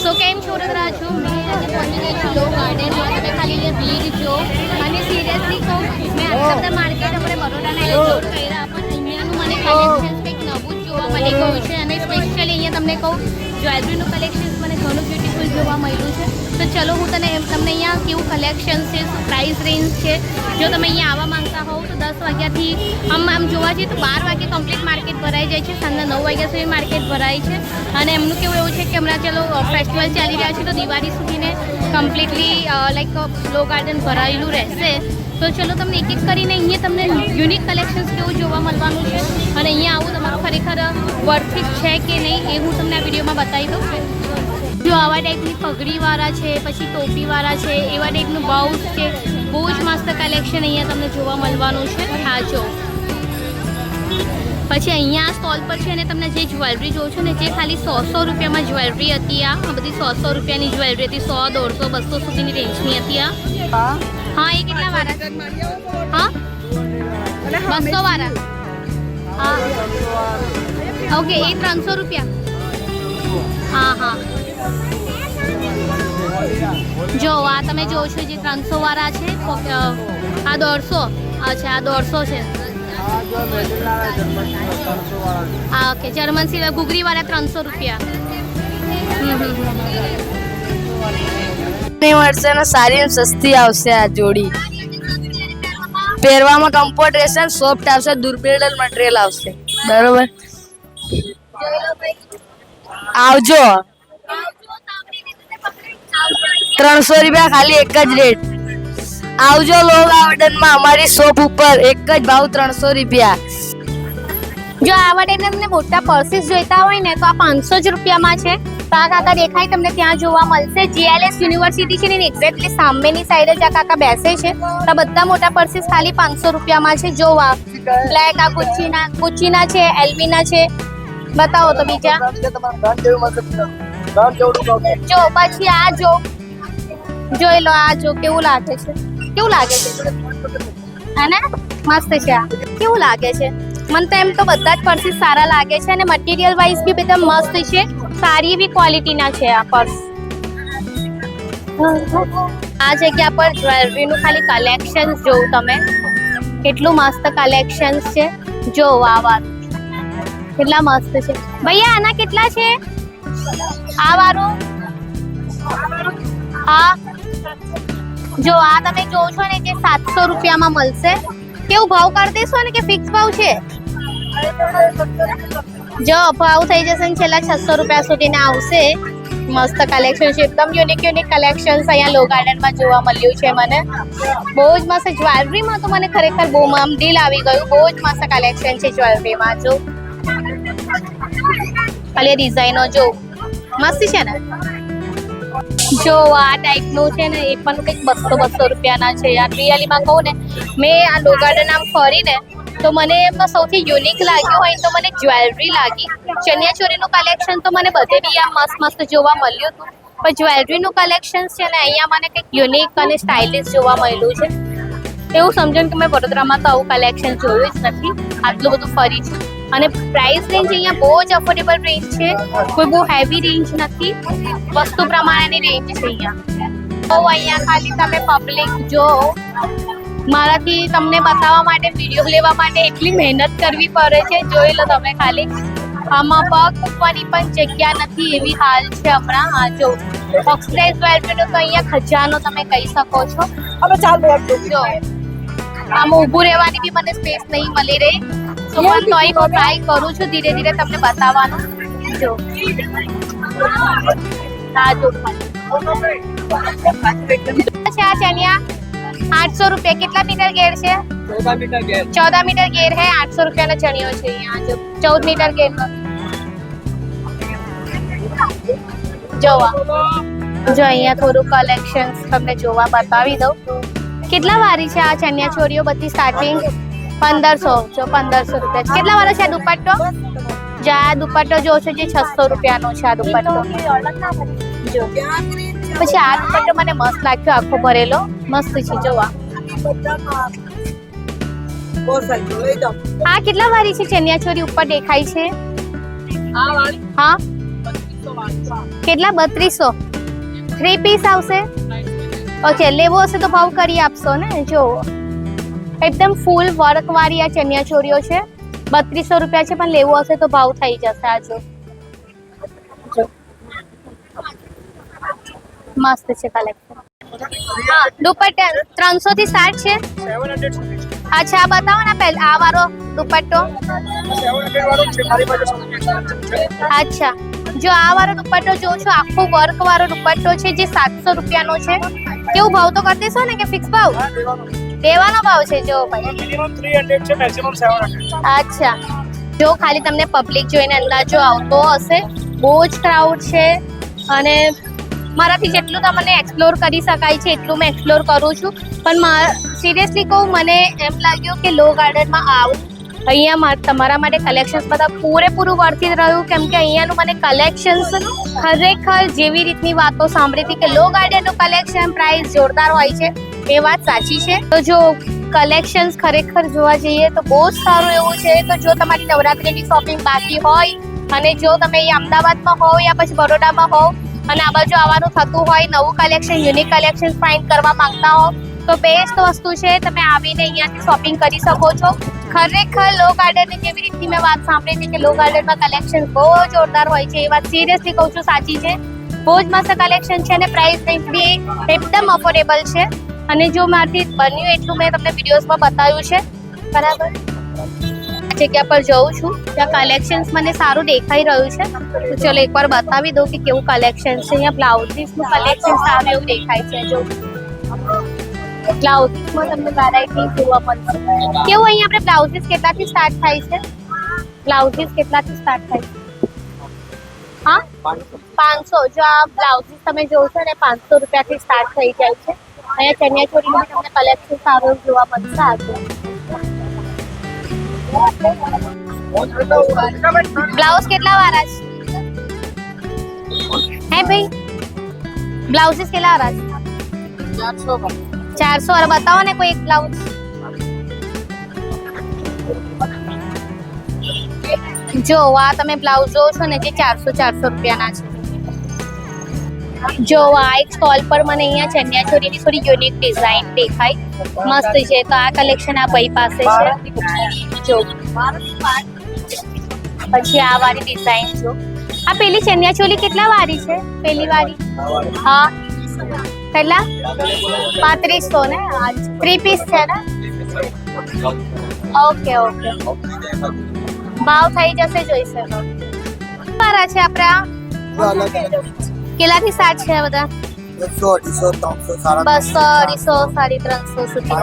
સો કેમ છો વડોદરા છો મેં આજે પહોંચી ગઈ છું લો ગાર્ડનમાં તમે ખાલી અહીંયા ભીડ જો અને સિરિયસલી કહું મેં આટલા બધા માર્કેટ આપણે બરોડાના એક્સપ્લોર કર્યા પણ અહીંયાનું મને કલેક્શન કંઈક નવું જ જોવા મળી ગયું છે અને સ્પેશિયલી અહીંયા તમને કહું જ્વેલરીનું કલેક્શન મને ઘણું બ્યુટીફુલ જોવા મળ્યું છે તો ચલો હું તમને અહીંયા કેવું કલેક્શન છે શું પ્રાઇસ રેન્જ છે જો તમે અહીંયા આવવા માંગતા હોવ તો 10 વાગ્યાથી આમ જોવા જઈએ તો 12 વાગે કમ્પ્લીટ માર્કેટ ભરાઈ જાય છે સાંજના 9 વાગ્યા સુધી માર્કેટ ભરાય છે અને એમનું કેવું એવું છે કે હમણાં ચલો ફેસ્ટિવલ ચાલી રહ્યા છે તો દિવાળી સુધીને કમ્પ્લીટલી લાઈક લો ગાર્ડન ભરાયેલું રહેશે તો ચલો તમને એક એક કરીને અહીંયા તમને યુનિક કલેક્શન્સ કેવું જોવા મળવાનું છે અને અહીંયા આવું તમારું ખરેખર વર્થ ઇટ છે કે નહીં એ હું તમને આ વિડીયોમાં બતાવી દઉં જો આવા ટાઈપની પગડીવાળા છે પછી ટોપીવાળા છે એવા ટાઈપનું બાઉસ છે બહુ જ મસ્ત કલેક્શન અહીંયા તમને જોવા મળવાનું છે હા જો પછી અહીંયા સ્ટોલ પર છે અને તમને જે જ્વેલરી જોઉં છો ને જે ખાલી 100 રૂપિયામાં જ્વેલરી હતી આ બધી 100 રૂપિયાની જ્વેલરી હતી 100 150 200 સુધીની રેન્જની હતી આ હા એ કેટલા વાળા હા 200 વાળા હા ઓકે એ 300 રૂપિયા હા હા જો આ તમે જોવો છો જે 300 વાળા છે આ 150 અચ્છા આ 150 છે હા ઓકે જર્મન સિલ્વર ઘૂઘરી વાળા 300 રૂપિયા સારી સસ્તી આવશે આ જોડી પહેરવામાં કમ્ફર્ટ રહેશે સોફ્ટ આવશે દુર્બેડલ મટીરિયલ આવશે બરોબર આવજો 300 રૂપિયા ખાલી એક જ રેટ આવજો લો ગાર્ડનમાં અમારી શોપ ઉપર એક જ ભાવ 300 રૂપિયા જો આવા ટાઈપના તમને મોટા પર્સીસ જોઈતા હોય ને તો આ 500 જ રૂપિયામાં છે તો આ કાકા દેખાય તમને ત્યાં જોવા મળશે જીએલએસ યુનિવર્સિટી છે ને એક્ઝેક્ટલી સામેની સાઈડ જ આ કાકા બેસે છે તો બધા મોટા પર્સીસ ખાલી 500 રૂપિયામાં છે જોવા બ્લેક આ ગુચીના છે એલ્મીના છે બતાવો તો બીજા જો પછી આ જો જોઈ લો આ જો કેવું લાગે છે હે મસ્ત છે આ કેવું લાગે છે મને તો એમ તો બધા જ પર્સીસ સારા લાગે છે અને મટીરિયલ વાઇઝ બી બધા મસ્ત છે સારી એવી ક્વોલિટીના છે આ પર્સ આ જગ્યા પર જ્વેલરીનું ખાલી કલેક્શન જોઉં તમે કેટલું મસ્ત કલેક્શન છે જો આ કેટલા મસ્ત છે ભૈયા આના કેટલા છે આ વાળું હા જો આ તમે જો છો ને જે 700 રૂપિયામાં મળશે કેવું ભાવ કરી દેશો ને કે ફિક્સ ભાવ છે જો ભાવ થઈ જશે ને છેલ્લા 600 રૂપિયા સુધીના આવશે મસ્ત કલેક્શન છે એકદમ યુનિક કલેક્શન્સ અહીંયા લો ગાર્ડનમાં જોવા મળ્યું છે મને બહુ જ મસ્ત જ્વેલરીમાં તો મને ખરેખર બહુ આમ દિલ આવી ગયું બહુ જ મસ્ત કલેક્શન છે જ્વેલરીમાં જો ખાલી ડિઝાઇનો જો મસ્ત છે ને જો આ ટાઈપનું છે ને એ પણ કંઈક 200 રૂપિયાના છે યાર રિયલીમાં કહું ને મેં આ લો ગાર્ડન આમ ફરીને તો મને એમાં સૌથી યુનિક લાગ્યું હોય તો મને જ્વેલરી લાગી ચણિયાચોળીનું કલેક્શન તો મને બધે બી આમ મસ્ત જોવા મળ્યું હતું પણ જ્વેલરીનું કલેક્શન છે ને અહીંયા મને કંઈક યુનિક અને સ્ટાઇલિશ જોવા મળ્યું છે એવું સમજો કે મેં વડોદરામાં તો આવું કલેક્શન જોયું જ નથી આટલું બધું ફરી છે અને પ્રાઇસ રેન્જ અહીંયા બહુ જ અફોર્ડેબલ રેન્જ છે કોઈ બહુ હેવી રેન્જ નથી વસ્તુ પ્રમાણેની રેન્જ છે અહીંયા તો અહીંયા ખાલી તમે પબ્લિક જો મારાથી તમને બતાવવા માટે વિડીયો લેવા માટે એટલી મહેનત કરવી પડે છે જોઈ લો તમે ખાલી આમાં પગ મૂકવાની પણ જગ્યા નથી એવી હાલ છે હમણાં હા જો ઓક્સિડાઇઝ જ્વેલરીનો તો અહીંયા ખજાનો તમે કહી શકો છો જો આમાં ઊભું રહેવાની બી મને સ્પેસ નહીં મળી રહી તો પણ તોય હું ટ્રાય કરું છું ધીરે ધીરે તમને બતાવવાનું જો આ જો આ ચણિયા 800 રૂપિયા કેટલા મીટર ઘેર છે 14 મીટર ઘેર હે 800 રૂપિયાનો ચણિયો છે અહીંયા જો 14 મીટર ઘેર જોવા જો અહીંયા થોડું કલેક્શન તમને જોવા બતાવી દઉં કેટલા વાળી છે આ ચણિયા ચોરીઓ બધી સ્ટાર્ટિંગ 1500 જો 1500 રૂપિયા કેટલા વાળો છે આ દુપટ્ટો જો આ દુપટ્ટો જો છે જે 600 રૂપિયાનો છે આ દુપટ્ટો જો પછી આ દુપટ્ટો મને મસ્ત લાગ્યો આખો ભરેલો મસ્ત છે જોવા આ કેટલા વાળી છે ચણિયા ચોરી ઉપર દેખાય છે હા કેટલા 3200 3 પીસ આવશે. ઓકે, લેવો હશે તો ભાવ કરી આપશો ને. જો એકદમ ફૂલ વર્ક વાળી આ ચણિયા ચોરીઓ છે, 3200 રૂપિયા છે, પણ લેવો હશે તો ભાવ થઈ જશે. આ જો મસ્ત છે કલેક્શન. હા, દુપટ્ટા 300 થી સ્ટાર્ટ છે. 700 સુધી છે. અચ્છા, આ બતાવો ને પહેલા આ વાળો દુપટ્ટો. 700 વાળો છે મારી પાસે. અચ્છા, જો આ વાળો દુપટ્ટો જો છો, આખો વર્ક વાળો દુપટ્ટો છે જે 700 રૂપિયાનો છે. કેવું ભાવ તો કરી દેશો ને કે ફિક્સ ભાવ? દેવાનો ભાવ છે. જો ભાઈ મિનિમમ 300 છે, મેક્સિમમ 700. અચ્છા, જો ખાલી તમને પબ્લિક જોઈને અંદાજો આવતો હશે. બહુ જ ક્રાઉડ છે અને મારાથી જેટલું તમને એક્સપ્લોર કરી શકાય છે એટલું મેં એક્સપ્લોર કરું છું. પણ સિરિયસલી કહું, મને એમ લાગ્યું કે લો ગાર્ડનમાં આવું. અહીંયા તમારા માટે કલેક્શન્સ બધા પૂરેપૂરું વર્તી રહ્યું, કેમ કે અહીંયાનું મને કલેક્શન્સ ખરેખર જેવી રીતની વાતો સાંભળી હતી કે લો ગાર્ડનનું કલેક્શન પ્રાઇસ જોરદાર હોય છે, એ વાત સાચી છે. તો જો કલેક્શન્સ ખરેખર જોવા જઈએ તો બહુ જ સારું એવું છે. તો જો તમારી નવરાત્રીની શોપિંગ બાકી હોય અને જો તમે અહીંયા અમદાવાદમાં હોવ યા પછી બરોડામાં હોવ અને આ બાજુ આવવાનું થતું હોય, નવું કલેક્શન યુનિક કલેક્શન ફાઇન્ડ કરવા માંગતા હો તો બેસ્ટ વસ્તુ છે. તમે આવીને અહીંયાથી શોપિંગ કરી શકો છો. ખરેખર લો ગાર્ડનની જેવી રીતની મેં વાત સાંભળી હતી કે લો ગાર્ડનમાં કલેક્શન બહુ જોરદાર હોય છે, એ વાત સિરિયસલી કહું છું, સાચી છે. બહુ જ મસ્ત કલેક્શન છે અને પ્રાઇસ રેન્જ બી એકદમ અફોર્ડેબલ છે. અને જો મારાથી બન્યું એટલું મેં તમને વિડીયોઝમાં બતાવ્યું છે. બરાબર, જગ્યા પર જઉં છું ત્યાં કલેક્શન્સ મને સારું દેખાઈ રહ્યું છે. તો ચલો એકવાર બતાવી દઉં કે કેવું કલેક્શન છે. અહીંયા બ્લાઉઝીસનું કલેક્શન સારું એવું દેખાય છે. જો બ્લાઉઝીસમાં તમને વેરાયટી જોવા મળશે. કેવું અહીંયા આપણે બ્લાઉઝીસ કેટલાથી સ્ટાર્ટ થાય છે? બ્લાઉઝીસ કેટલાથી સ્ટાર્ટ થાય છે? હા, 500. જો આ બ્લાઉઝીસ તમે જોશો ને 500 રૂપિયાથી સ્ટાર્ટ થઈ જાય છે. અહીંયા ચણિયા ચોરીનું તમને કલેક્શન સારું જોવા મળશે. આગળ બ્લાઉઝ કેટલા વાળા છે હે ભાઈ? બ્લાઉઝીસ કેટલા વાળા છે? 400 વાળા બતાવો ને કોઈ એક બ્લાઉઝ. જો આ તમે બ્લાઉઝ જોવો છો ને જે 400 રૂપિયાના છે. જો આ એક સ્ટોલ પર મને અહીંયા ચણિયા ચોરીની થોડી યુનિક ડિઝાઇન દેખાય, મસ્ત છે. તો આ કલેક્શન આ ભાઈ પાસે છે. જો પછી આ વાળી ડિઝાઇન જો. આ પેલી ચણિયા ચોલી કેટલા વાળી છે? પેલી વાળી હા કેટલા? 3500 ને. 3 પીસ છે ને? ઓકે ઓકે, ભાવ થઈ જશે, જોઈશે. સારા છે આપણે. કેટલાથી સ્ટાર્ટ છે બધા? 200, 250, 300, 200, 250, 350 સુધી.